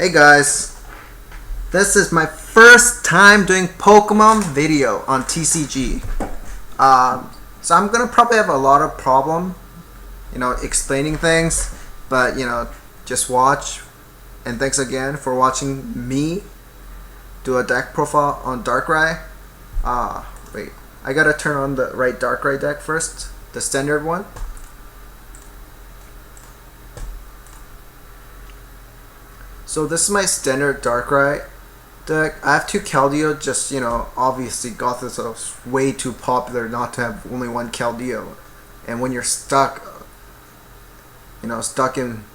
Hey guys, this is my first time doing Pokemon video on TCG. So I'm gonna probably have a lot of problem, explaining things, but just watch. And thanks again for watching me do a deck profile on Darkrai. Wait, I gotta turn on the right Darkrai deck first, the standard one. So this is my standard Darkrai deck. I have two Keldeo, just obviously Gothitelle is way too popular not to have only one Keldeo. And when you're stuck in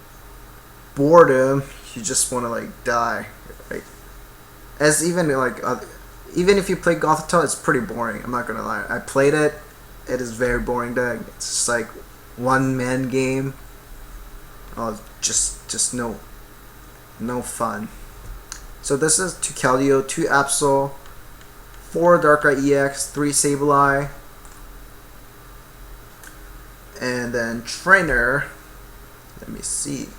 boredom, you just want to die. Right? As even if you play Gothitelle, it's pretty boring. I'm not gonna lie. I played it. It is very boring deck. It's just like one man game. Oh, just no fun. So this is 2 Keldeo, 2 Absol, 4 Darkrai EX, 3 Sableye, and then Trainer. Let me see.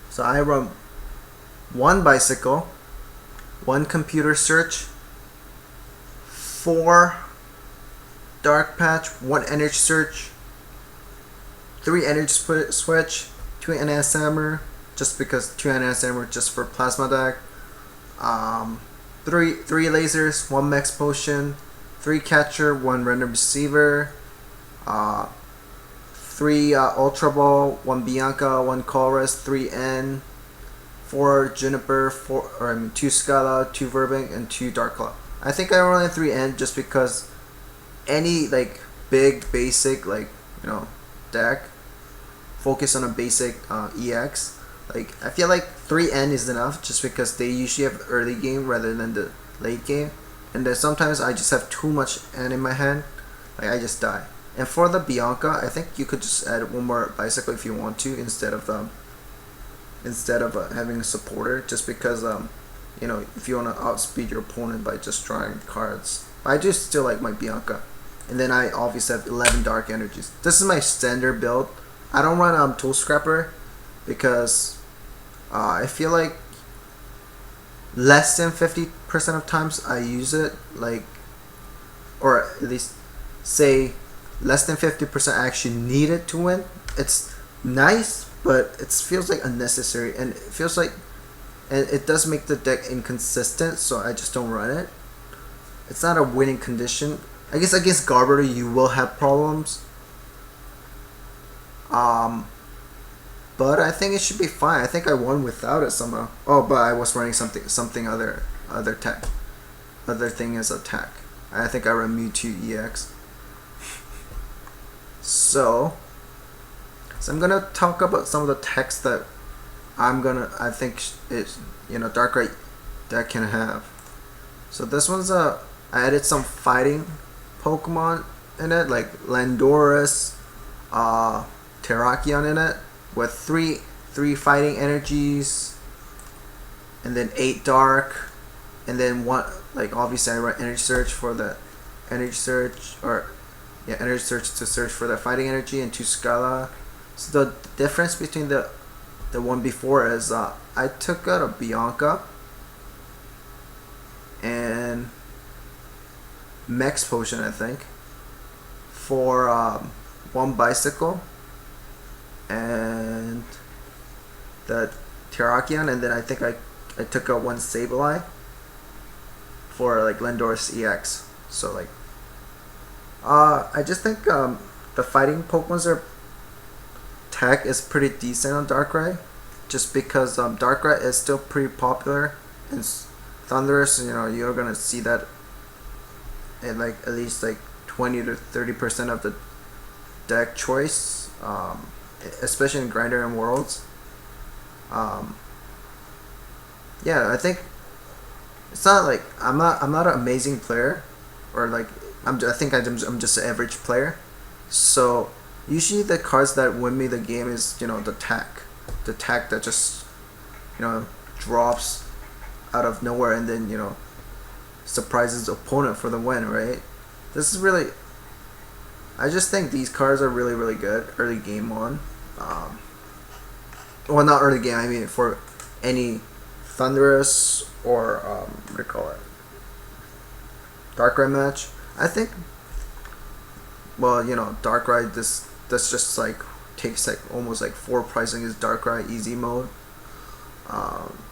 So I run 1 Bicycle, 1 Computer Search, 4 Dark Patch, 1 Energy Search, 3 Energy Switch, 2 NS Hammer, just because 2 NS Hammer just for Plasma deck, 3 Lasers, 1 Max Potion, 3 Catcher, 1 Random Receiver, 3 Ultra Ball, 1 Bianca, 1 Colress, 3 N, 4 Juniper, 2 Scala, 2 Verbank, and 2 Darkrai. I think I only 3 N just because any big basic deck focus on a basic EX. I feel like 3N is enough just because they usually have early game rather than the late game. And then sometimes I just have too much N in my hand. I just die. And for the Bianca, I think you could just add 1 more Bicycle if you want to instead of having a supporter, just because if you want to outspeed your opponent by just drawing cards. I do still like my Bianca. And then I obviously have 11 Dark Energies. This is my standard build. I don't run Tool Scrapper because I feel like less than 50% of times I use it, or at least say less than 50% I actually need it to win. It's nice, but it feels like unnecessary, and it does make the deck inconsistent, so I just don't run it. It's not a winning condition. I guess against Garbodor you will have problems. But I think it should be fine. I think I won without it somehow. Oh, but I was running something other tech. Other thing is attack. I think I run Mewtwo EX. So I'm gonna talk about some of the techs that I think Darkrai deck can have. So this one's I added some fighting Pokemon in it, like Landorus, Terrakion in it, with three fighting energies, and then 8 dark, and then 1 obviously I run Energy Search for the Energy Search, Energy Search to search for the fighting energy, and 2 Scala. So the difference between the one before is I took out a Bianca and Max Potion, I think, for 1 Bicycle and the Terrakion, and then I think I took out 1 Sableye for Landorus EX. So I just think the fighting Pokemon's tech is pretty decent on Darkrai, just because Darkrai is still pretty popular, and Thundurus, you're gonna see that in at least 20 to 30% of the deck choice, especially in Grinder and Worlds. Yeah, I think it's not I'm not an amazing player, or I'm just an average player. So usually the cards that win me the game is the tech that just drops out of nowhere and then surprises the opponent for the win, right? This is really, I just think these cards are really good early game on. Well, not early game, I mean for any Thunderous or what do you call it, Darkrai match. I think, well, Darkrai, this just like takes like almost like 4 pricing is Darkrai easy mode.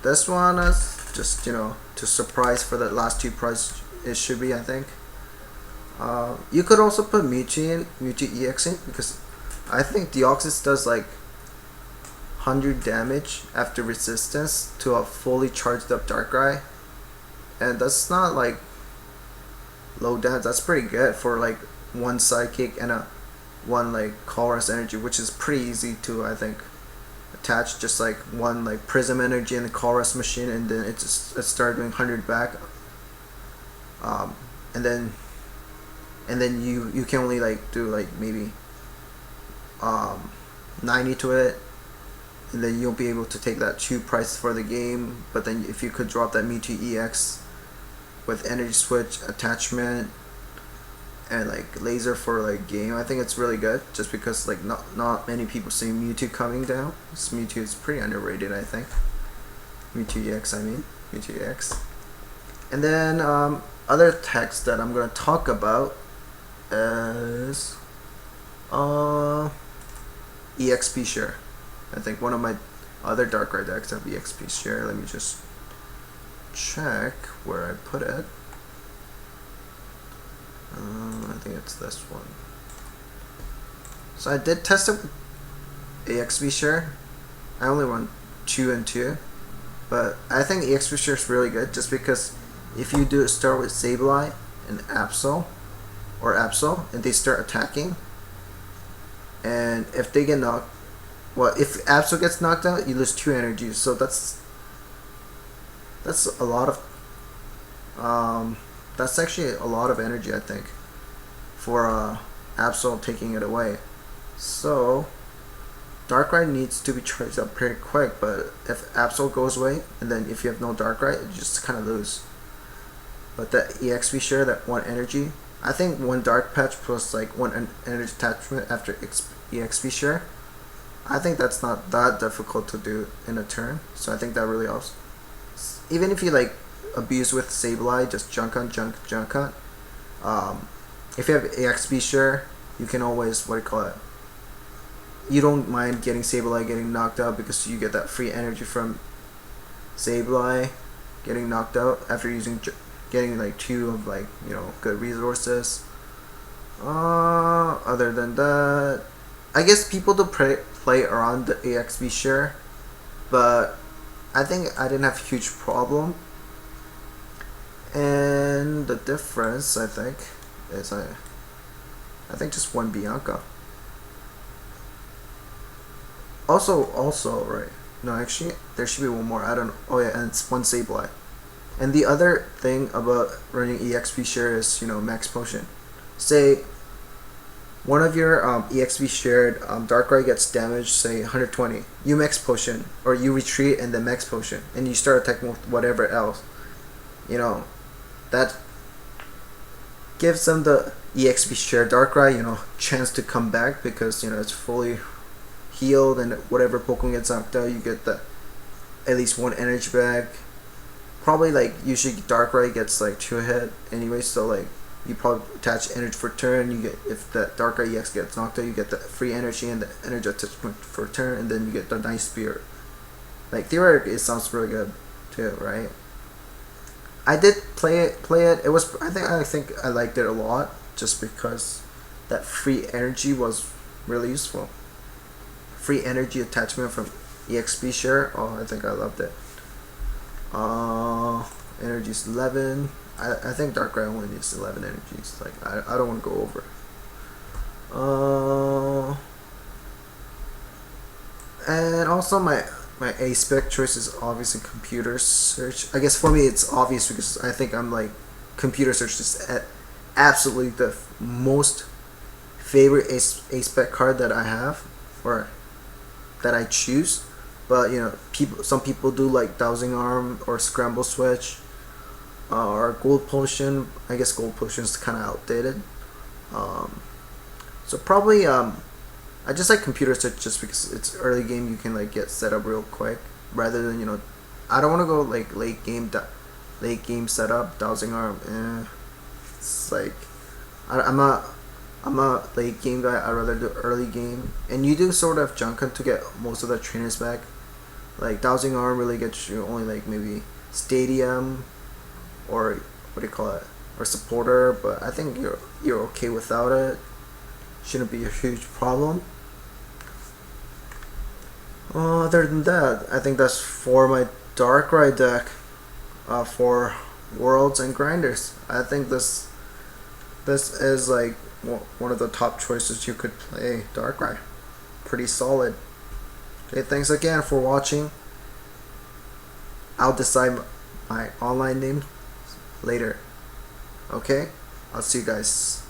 This one is just to surprise for the last 2 price it should be, I think. You could also put Mewtwo EX in, because I think Deoxys does like 100 damage after resistance to a fully charged up Darkrai, and that's not like low damage. That's pretty good for like 1 Psychic and a 1 like Colress energy, which is pretty easy to, I think, attach. Just like 1 like Prism energy in the Colress machine, and then it started doing 100 back. And then you can only like do like maybe 90 to it, and then you'll be able to take that 2 price for the game. But then if you could drop that Mewtwo EX with energy switch attachment and like laser for like game, I think it's really good, just because like not many people see Mewtwo coming down. This Mewtwo is pretty underrated, I think. Mewtwo EX, I mean Mewtwo EX. And then other text that I'm gonna talk about is EXP share. I think one of my other Darkrai decks have EXP share. Let me just check where I put it. I think it's this one. So I did test it with EXP share. I only run 2 and 2, but I think EXP share is really good, just because if you do start with Sableye and Absol, and they start attacking, and if they get knocked, well, if Absol gets knocked out, you lose 2 energies. So that's a lot of that's actually a lot of energy, I think, for Absol taking it away. So Darkrai needs to be charged up pretty quick, but if Absol goes away, and then if you have no Darkrai, you just kind of lose. But that EXP share, that 1 energy, I think 1 Dark Patch plus like 1 energy attachment after EXP share, I think that's not that difficult to do in a turn. So I think that really helps. Even if you like abuse with Sableye, just junk on. If you have EXP share, you can always, what do you call it, you don't mind getting Sableye getting knocked out, because you get that free energy from Sableye getting knocked out after getting like 2 of like good resources. Other than that, I guess people do play around the EXP share, but I think I didn't have a huge problem. And the difference, I think, is I think just 1 Bianca. Also, right? No, actually, there should be 1 more. I don't know. Oh yeah, and it's 1 Sableye. And the other thing about running EXP share is, max potion. Say one of your EXP shared Darkrai gets damaged, say 120. You max potion, or you retreat and then max potion, and you start attacking with whatever else. That gives them the EXP share Darkrai, chance to come back, because it's fully healed, and whatever Pokemon gets knocked out, you get the at least 1 energy back. Probably like usually Darkrai gets like 2 hit anyway, so like you probably attach energy for turn. You get, if that Darkrai EX gets knocked out, you get the free energy and the energy attachment for turn, and then you get the nice spear. Like theoretically, it sounds really good too, right? I did play it. It was, I think I liked it a lot, just because that free energy was really useful. Free energy attachment from EXP share. Oh, I think I loved it. Energies 11. I think Darkrai only needs 11 energies. Like I don't want to go over. And also my A-spec choice is obviously computer search. I guess for me it's obvious, because I think I'm like, computer search is absolutely the most favorite A-spec card that I have, or that I choose. But some people do like Dowsing Arm or Scramble Switch, or Gold Potion. I guess Gold Potion is kind of outdated. So probably I just like computer search, just because it's early game, you can like get set up real quick, rather than I don't want to go like late game setup. Dowsing arm. It's like I'm a late game guy. I'd rather do early game. And you do sort of junk hunt to get most of the trainers back. Like dowsing arm really gets you only like maybe stadium or what do you call it, or supporter. But I think you're okay without it. Shouldn't be a huge problem. Other than that, I think that's for my Darkrai deck for Worlds and Grinders. I think this is like one of the top choices you could play. Darkrai, pretty solid. Okay, thanks again for watching. I'll decide my online name later. Okay, I'll see you guys.